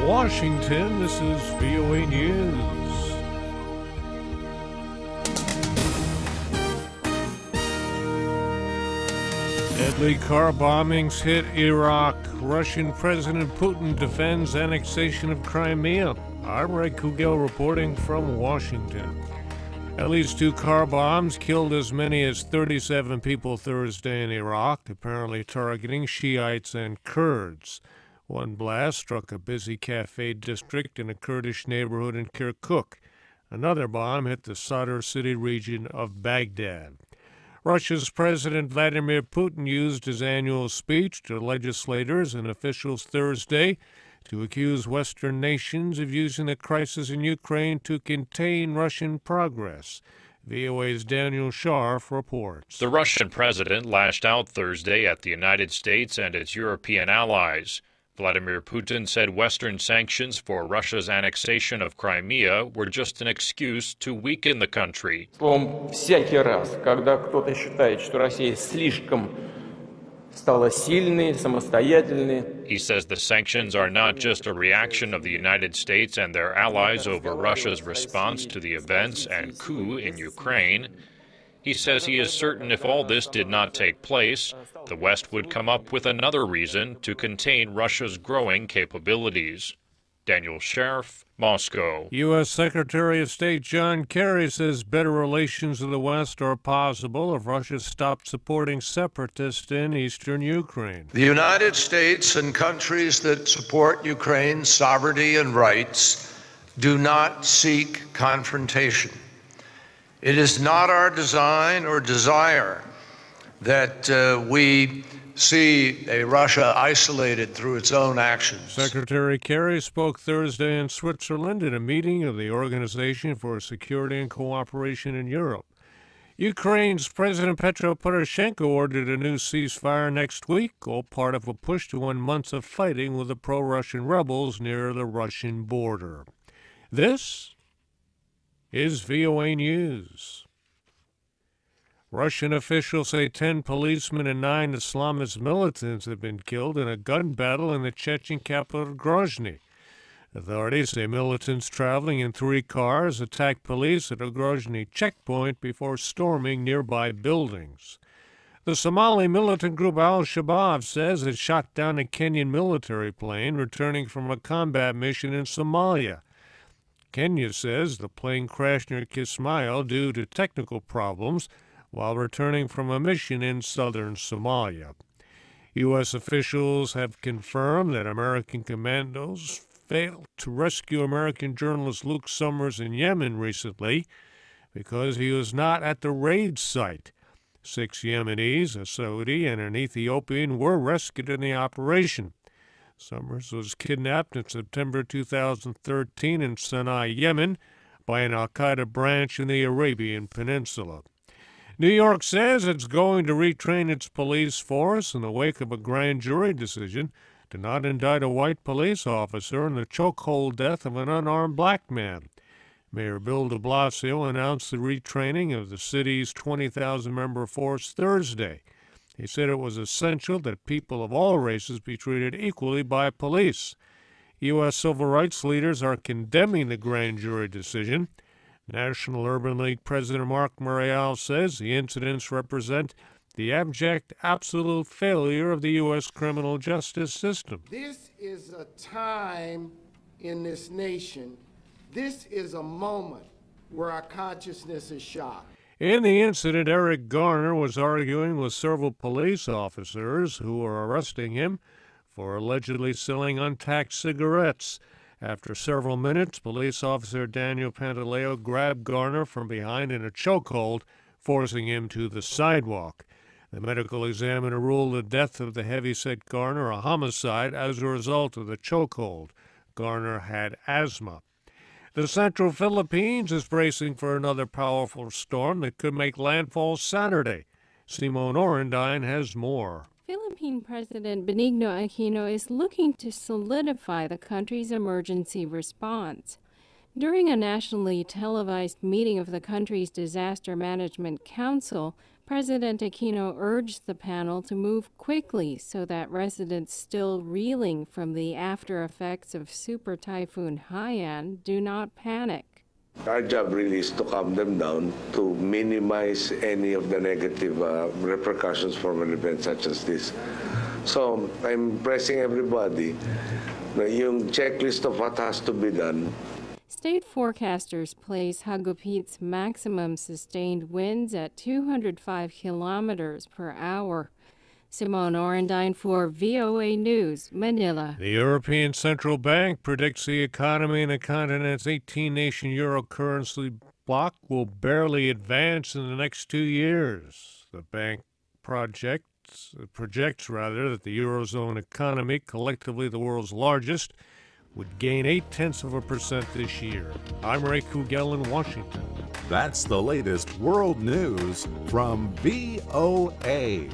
Washington, this is VOA News. Deadly car bombings hit Iraq. Russian President Putin defends annexation of Crimea. I'm Ray Kugel reporting from Washington. At least 2 car bombs killed as many as 37 people Thursday in Iraq, apparently targeting Shiites and Kurds. One blast struck a busy cafe district in a Kurdish neighborhood in Kirkuk. Another bomb hit the Sadr city region of Baghdad. Russia's President Vladimir Putin used his annual speech to legislators and officials Thursday to accuse Western nations of using the crisis in Ukraine to contain Russian progress. VOA's Daniel Scharf reports. The Russian president lashed out Thursday at the United States and its European allies. Vladimir Putin said Western sanctions for Russia's annexation of Crimea were just an excuse to weaken the country. Всякий раз, когда кто-то считает, что Россия слишком стала сильной, самостоятельной. He says the sanctions are not just a reaction of the United States and their allies over Russia's response to the events and coup in Ukraine. He says he is certain if all this did not take place, the West would come up with another reason to contain Russia's growing capabilities. Daniel Scharf, Moscow. U.S. Secretary of State John Kerry says better relations with the West are possible if Russia stops supporting separatists in eastern Ukraine. The United States and countries that support Ukraine's sovereignty and rights do not seek confrontation. It is not our design or desire that we see a Russia isolated through its own actions. Secretary Kerry spoke Thursday in Switzerland at a meeting of the Organization for Security and Cooperation in Europe. Ukraine's President Petro Poroshenko ordered a new ceasefire next week, all part of a push to end months of fighting with the pro-Russian rebels near the Russian border. This is VOA News. Russian officials say 10 policemen and 9 Islamist militants have been killed in a gun battle in the Chechen capital Grozny. Authorities say militants traveling in 3 cars attacked police at a Grozny checkpoint before storming nearby buildings. The Somali militant group Al-Shabaab says it shot down a Kenyan military plane returning from a combat mission in Somalia. Kenya says the plane crashed near Kismayo due to technical problems while returning from a mission in southern Somalia. U.S. officials have confirmed that American commandos failed to rescue American journalist Luke Summers in Yemen recently because he was not at the raid site. 6 Yemenis, a Saudi, and an Ethiopian were rescued in the operation. Summers was kidnapped in September 2013 in Sana'a, Yemen, by an al-Qaeda branch in the Arabian Peninsula. New York says it's going to retrain its police force in the wake of a grand jury decision to not indict a white police officer in the chokehold death of an unarmed black man. Mayor Bill de Blasio announced the retraining of the city's 20,000-member force Thursday. He said it was essential that people of all races be treated equally by police. U.S. civil rights leaders are condemning the grand jury decision. National Urban League President Mark Morial says the incidents represent the abject, absolute failure of the U.S. criminal justice system. This is a time in this nation, this is a moment where our consciousness is shocked. In the incident, Eric Garner was arguing with several police officers who were arresting him for allegedly selling untaxed cigarettes. After several minutes, police officer Daniel Pantaleo grabbed Garner from behind in a chokehold, forcing him to the sidewalk. The medical examiner ruled the death of the heavyset Garner a homicide as a result of the chokehold. Garner had asthma. The central Philippines is bracing for another powerful storm that could make landfall Saturday. Simone Orendine has more. Philippine President Benigno Aquino is looking to solidify the country's emergency response. During a nationally televised meeting of the country's Disaster Management Council, President Aquino urged the panel to move quickly so that residents still reeling from the after effects of Super Typhoon Haiyan do not panic. Our job really is to calm them down, to minimize any of the negative repercussions from an event such as this. So I'm pressing everybody na yung checklist of what has to be done. State forecasters place Hagupit's maximum sustained winds at 205 kilometers per hour. Simone Orendine for VOA News, Manila. The European Central Bank predicts the economy in the continent's 18-nation euro currency bloc will barely advance in the next 2 years. The bank projects that the Eurozone economy, collectively the world's largest, would gain 0.8% this year. I'm Ray Kugel in Washington. That's the latest world news from VOA.